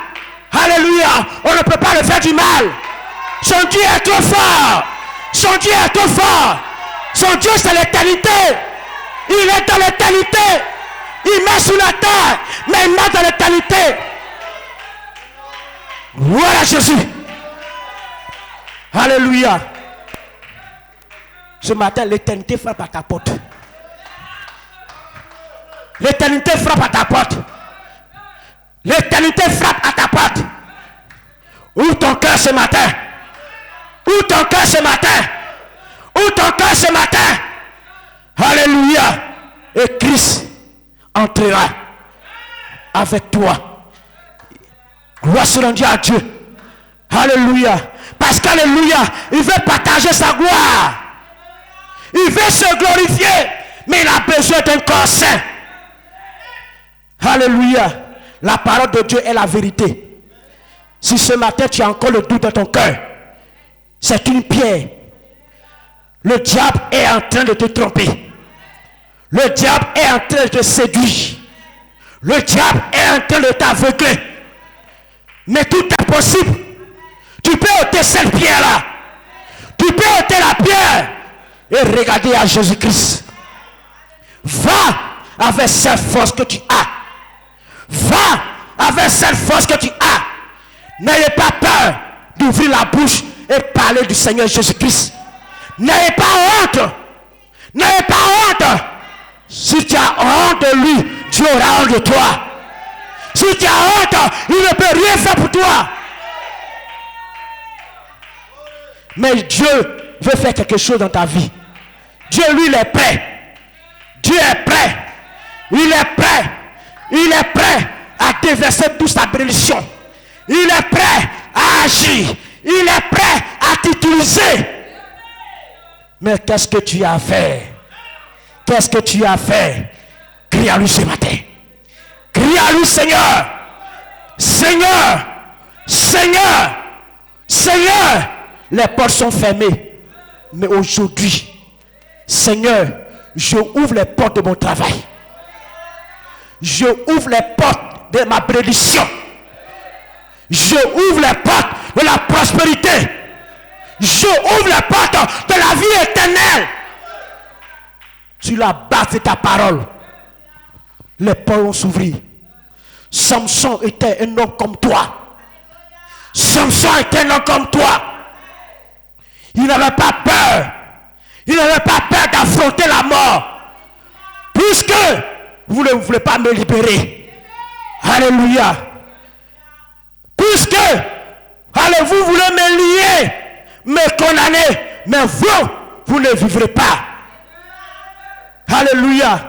Alléluia. On ne peut pas le faire du mal. Son Dieu est trop fort. Son Dieu est trop fort. Son Dieu, c'est l'éternité. Il est dans l'éternité. Il met sur la terre, mais il met dans l'éternité. Voilà Jésus. Alléluia. Ce matin, l'éternité frappe à ta porte. L'éternité frappe à ta porte. L'éternité frappe à ta porte. Ouvre ton cœur ce matin. Ouvre ton cœur ce matin. Ouvre ton cœur ce matin. Alléluia. Et Christ entrera avec toi. Gloire soit rendue à Dieu. Alléluia. Parce qu'alléluia, il veut partager sa gloire. Il veut se glorifier. Mais il a besoin d'un corps saint. Alléluia. La parole de Dieu est la vérité. Si ce matin tu as encore le doute dans ton cœur, c'est une pierre. Le diable est en train de te tromper. Le diable est en train de te séduire. Le diable est en train de t'aveugler. Mais tout est possible. Tu peux ôter cette pierre-là. Tu peux ôter la pierre et regarder à Jésus-Christ. Va avec cette force que tu as. Va avec cette force que tu as. N'ayez pas peur d'ouvrir la bouche et parler du Seigneur Jésus-Christ. N'ayez pas honte. N'ayez pas honte. Si tu as honte de lui, Dieu aura honte de toi. Si tu as honte, il ne peut rien faire pour toi. Mais Dieu veut faire quelque chose dans ta vie. Dieu, lui, il est prêt. Dieu est prêt. Il est prêt. Il est prêt à déverser toute sa bénédiction. Il est prêt à agir. Il est prêt à t'utiliser. Mais qu'est-ce que tu as fait? Qu'est-ce que tu as fait? Crie à lui ce matin. Crie à lui, Seigneur. Seigneur. Seigneur. Seigneur. Les portes sont fermées. Mais aujourd'hui, Seigneur, je ouvre les portes de mon travail. Je ouvre les portes de ma bénédiction. Je ouvre les portes de la prospérité. Je ouvre les portes de la vie éternelle. Sur la base de ta parole, les portes vont s'ouvrir. Samson était un homme comme toi. Samson était un homme comme toi. Il n'avait pas peur. Il n'avait pas peur d'affronter la mort. Puisque vous ne voulez pas me libérer. Alléluia. Puisque vous voulez me lier, me condamner, mais vous ne vivrez pas. Alléluia.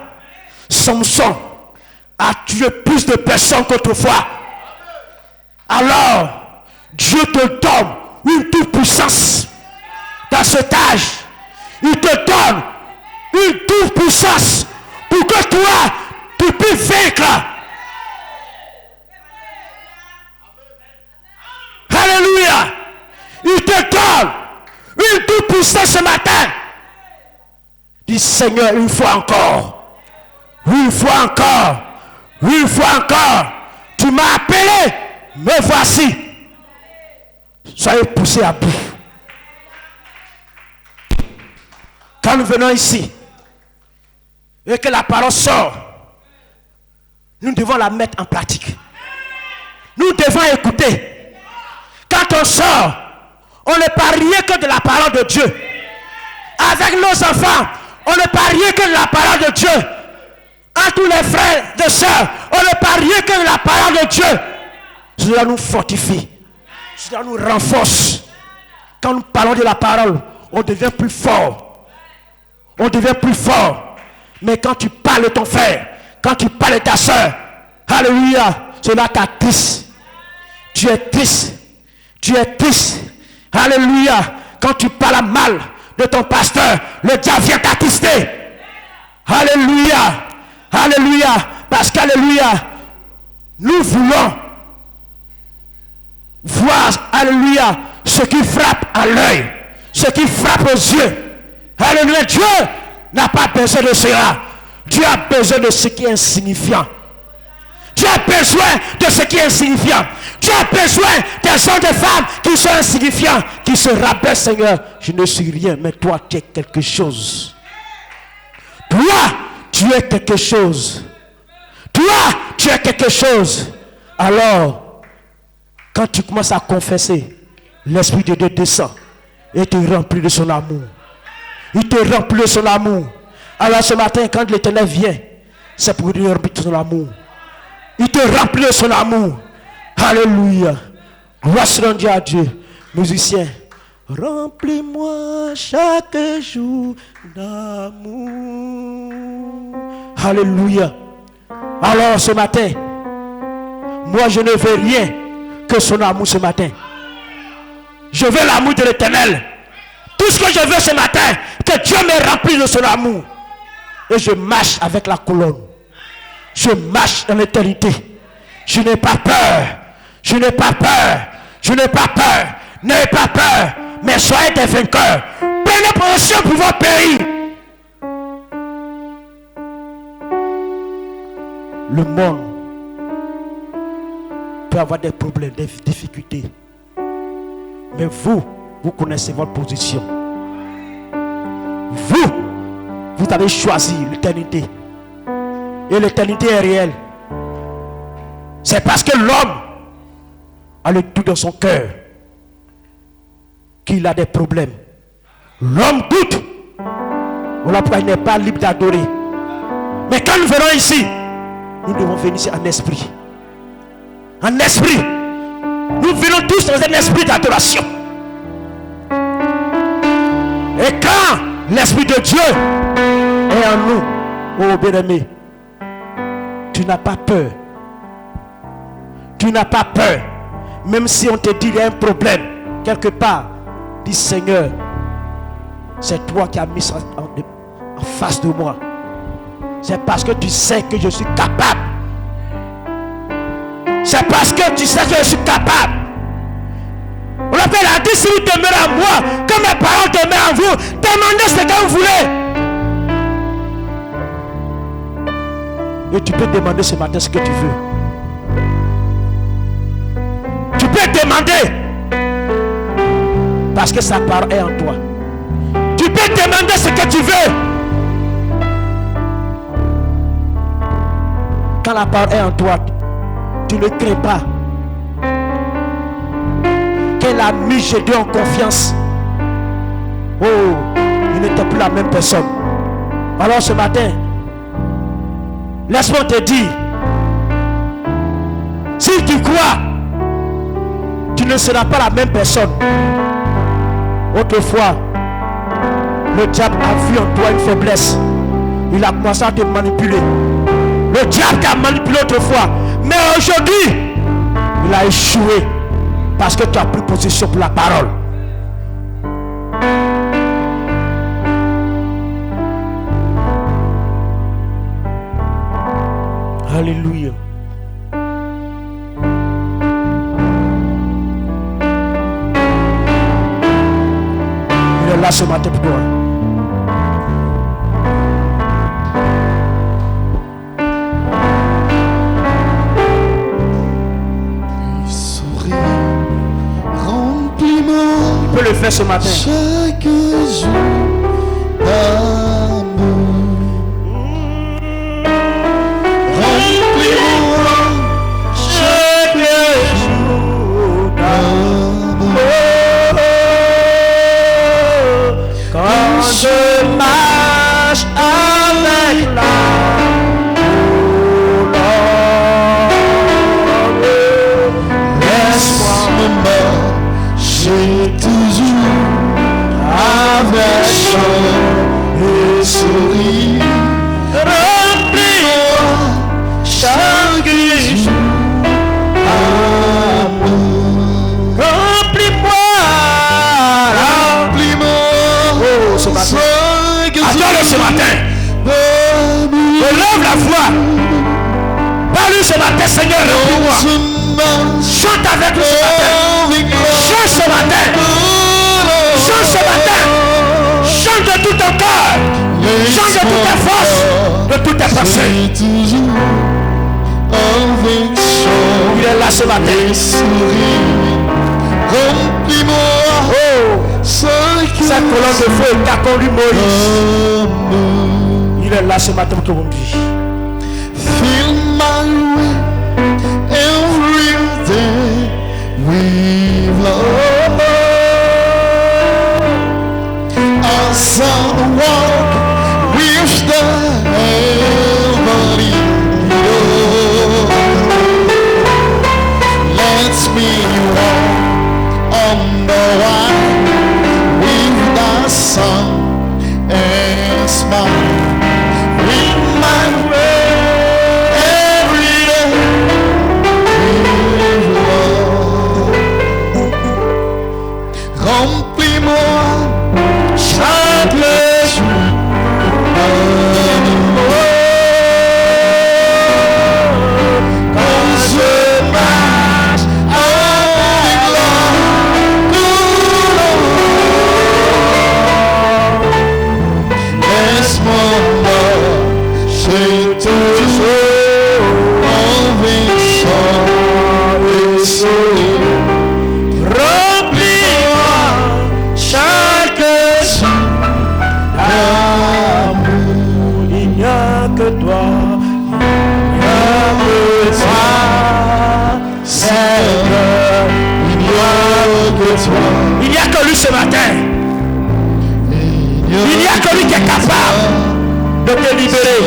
Samson a tué plus de personnes qu'autrefois. Alors, Dieu te donne une toute puissance. Dans cet âge, il te donne une toute puissance pour que toi, tu puisses vaincre. Alléluia. Il te donne une toute puissance ce matin. Dis Seigneur, une fois encore. Une fois encore. Une fois encore. Tu m'as appelé. Me voici. Soyez poussés à bout. Quand nous venons ici et que la parole sort, nous devons la mettre en pratique. Nous devons écouter. Quand on sort, on ne parle rien que de la parole de Dieu. Avec nos enfants, on ne parle rien que de la parole de Dieu. À tous les frères et sœurs, on ne parle rien que de la parole de Dieu. Cela nous fortifie. Cela nous renforce. Quand nous parlons de la parole, on devient plus fort. On devient plus fort. Mais quand tu parles de ton frère, quand tu parles de ta soeur, alléluia, cela t'attriste. Tu es triste. Tu es triste. Alléluia. Quand tu parles mal de ton pasteur, le diable vient t'attrister. Alléluia. Alléluia. Parce qu'alléluia, nous voulons voir, alléluia, ce qui frappe à l'œil, ce qui frappe aux yeux. Alléluia. Dieu n'a pas besoin de cela. Dieu a besoin de ce qui est insignifiant. Tu as besoin de ce qui est insignifiant. Tu as besoin des hommes et des femmes qui sont insignifiants, qui se rabaissent, Seigneur. Je ne suis rien, mais toi, tu es quelque chose. Toi, tu es quelque chose. Toi, tu es quelque chose. Alors, quand tu commences à confesser, l'Esprit de Dieu descend et te remplit de son amour. Il te remplit de son amour. Alors ce matin, quand l'Éternel vient, c'est pour te remplir de son amour. Il te remplit de son amour. Alléluia. Gloire soit rendue à Dieu. Musicien, remplis-moi chaque jour d'amour. Alléluia. Alors ce matin, moi je ne veux rien que son amour ce matin. Je veux l'amour de l'Éternel. Tout ce que je veux ce matin, que Dieu me remplisse de son amour. Et je marche avec la colonne. Je marche dans l'éternité. Je n'ai pas peur. Je n'ai pas peur. Je n'ai pas peur. N'ayez pas peur. Mais soyez des vainqueurs. Prenez position pour votre pays. Le monde peut avoir des problèmes, des difficultés. Mais vous connaissez votre position. Vous avez choisi l'éternité. Et l'éternité est réelle. C'est parce que l'homme a le doute dans son cœur qu'il a des problèmes. L'homme doute. Voilà pourquoi il n'est pas libre d'adorer. Mais quand nous venons ici, nous devons venir ici en esprit. En esprit. Nous venons tous dans un esprit d'adoration. Et quand l'Esprit de Dieu est en nous, oh bien-aimé, tu n'as pas peur. Tu n'as pas peur. Même si on te dit qu'il y a un problème quelque part, dis Seigneur, c'est toi qui as mis en face de moi. C'est parce que tu sais que je suis capable. C'est parce que tu sais que je suis capable. On appelle à dire si vous demeurez en moi, comme mes paroles demeurent en vous, demandez ce que vous voulez. Et tu peux demander ce matin ce que tu veux. Tu peux demander. Parce que sa parole est en toi. Tu peux demander ce que tu veux. Quand la parole est en toi, tu ne crains pas. Qu'elle a mis Gédéon en confiance. Oh, il n'était plus la même personne. Alors ce matin, laisse-moi te dire, si tu crois, tu ne seras pas la même personne. Autrefois, le diable a vu en toi une faiblesse. Il a commencé à te manipuler. Le diable t'a manipulé autrefois. Mais aujourd'hui, il a échoué. Parce que tu as pris position pour la parole. Alléluia. Il est là ce matin pour toi. Le faire ce matin. Chaque jour d'amour, remplis-moi chaque jour d'amour. Quand je marche avec laisse-moi marcher toujours avec joie et sourire. Remplis-moi chaque jour d'amour. Remplis-moi ce matin. chaque jour. Attends-le ce matin. Relève la voix. Parle ce matin, Seigneur, remplis-moi. Chante avec nous ce matin. Chante ce matin. Chante ce matin. Chante de tout ton cœur. Chante de toute ta force, de toute ta pensée. Toujours conviction. Il est là ce matin. Et souris. Remplis-moi. Cette colonne de feu t'a conduit Moïse. Il est là ce matin pour te conduire. Fill my way every day with love. As I walk with the heavenly Lord, let me walk on the wine with the sun and smile. With my way every day with love. Remplis-moi chaque jour d'amour. Quand je marche avec la laisse-moi marcher toujours conviction et sourire. Remplis-moi chaque jour d'amour. Il n'y a que toi. Il n'y a que toi. Seigneur, il n'y a que toi. Il n'y a que lui ce matin. Il n'y a que lui qui est capable de te libérer.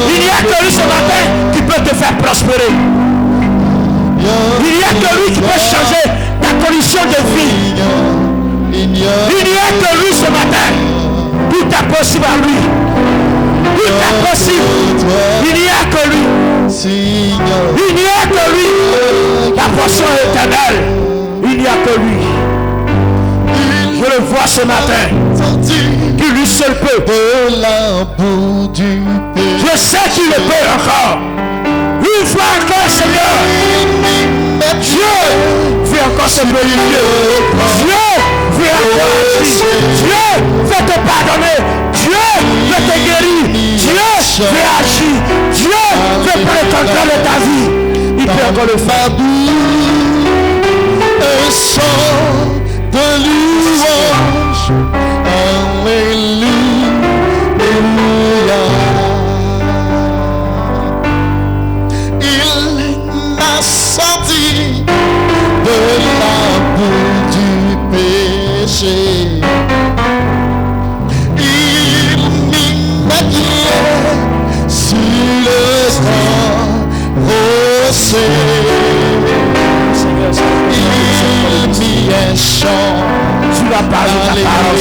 Il n'y a que lui ce matin qui peut te faire prospérer. Il n'y a que lui qui peut changer ta condition de vie. Il n'y a que lui ce matin. Tout est possible à lui. Tout est possible. Il n'y a que lui. Il n'y a que lui. La portion est éternelle. Il n'y a que lui. Je le vois ce matin. Qui lui seul peut. De la boue du pays. Je sais qu'il le peut encore. Une fois encore, Seigneur. Dieu fait encore se glorifier. Dieu fait encore agir. Dieu fait te pardonner. Dieu fait te guérir. Dieu fait agir. Dieu fait prendre le contrôle de ta vie. Il peut encore le faire. Un chant de louange. Alléluia. Il m'a sorti de la boue du péché. Il m'a guidé sur le grand rocher. Il m'y est chant Tu vas parler ta parole.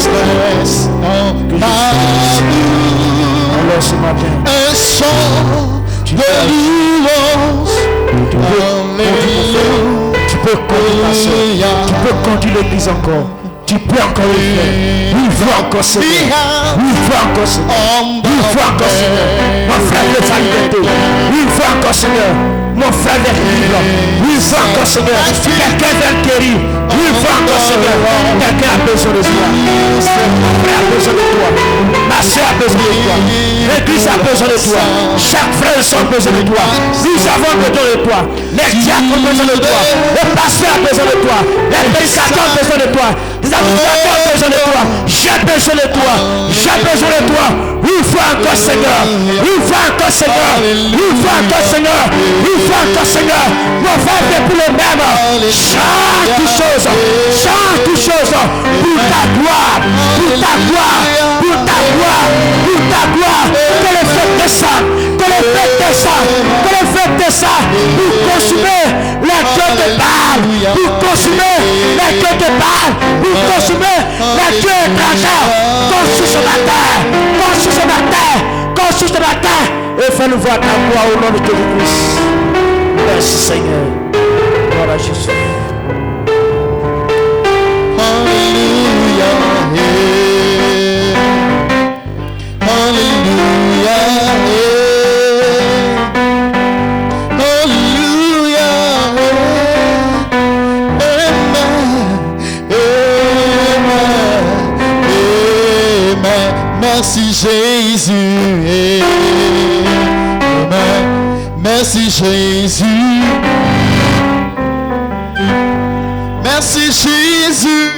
Alors ce matin, un chant de louange. tu peux conduire ma soeur. Tu peux conduire l'église encore. Tu peux encore le faire. Il faut encore Seigneur. Il faut encore Seigneur. Il faut encore Seigneur. Mon frère de sa liberté. Il faut encore Seigneur. Mon frère d'être libre. Il faut encore Seigneur. Quelqu'un veut le guérir. Il faut encore Seigneur. Quelqu'un a besoin de toi. Mon frère a besoin de toi. Ma soeur a besoin de toi. L'église a besoin de toi. Chaque frère a besoin de toi. Nous avons besoin de toi. Les diacres ont besoin de toi. Le pasteur a besoin de toi. Les prédicateurs ont besoin de toi. Les administrateurs ont besoin de toi. J'ai besoin de toi. J'ai besoin de toi. Il faut encore Seigneur. Il faut encore Seigneur. Il faut encore Seigneur. Il faut encore Seigneur. Mon frère n'est plus le même. Chaque chose. Chaque chose. Pour ta gloire. Pour ta gloire. Pour ta gloire. Pour ta gloire. Que le feu descende. Que le feu descende. Que le feu descende. Pour consumer la gueule de Baal. Pour consumer la gueule de Baal. Pour consumer la gueule étrangère. Conçue sur la terre. Conçue sur la terre. Conçue sur la terre. Et fais-nous voir ta gloire au nom de Jésus-Christ. Merci Seigneur. Gloire à Jésus. Alléluia. Alléluia. Alléluia. Amen. Amen. Amen. Merci Jésus. Amen. Merci Jésus. Merci Jésus.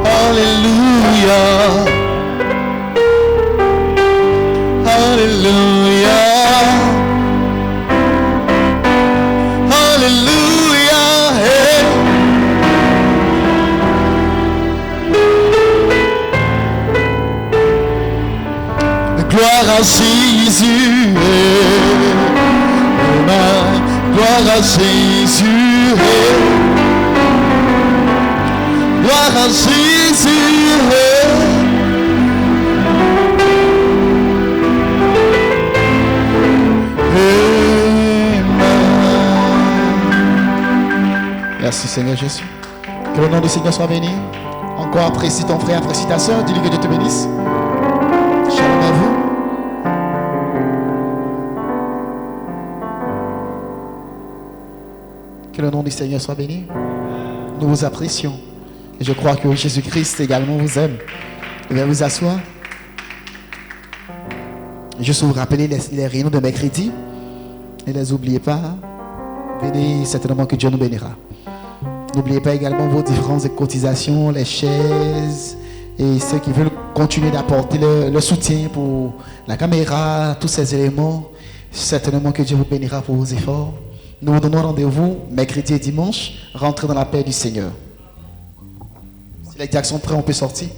Alléluia. Alléluia. Alléluia. Hey. Gloire à Jésus. Amen. Gloire à Jésus. Gloire à Jésus. Merci Seigneur Jésus. Que le nom du Seigneur soit béni. Encore apprécie ton frère, apprécie ta soeur. Dis-lui que Dieu te bénisse. Shalom à vous. Que le nom du Seigneur soit béni. Nous vous apprécions. Et je crois que Jésus-Christ également vous aime. Veuillez vous asseoir. Juste vous rappeler les réunions de mercredi. Ne les oubliez pas. Venez, certainement que Dieu nous bénira. N'oubliez pas également vos différentes cotisations, les chaises et ceux qui veulent continuer d'apporter le soutien pour la caméra, tous ces éléments. Certainement que Dieu vous bénira pour vos efforts. Nous vous donnons rendez-vous mercredi et dimanche. Rentrez dans la paix du Seigneur. Si les actes sont prêts, on peut sortir.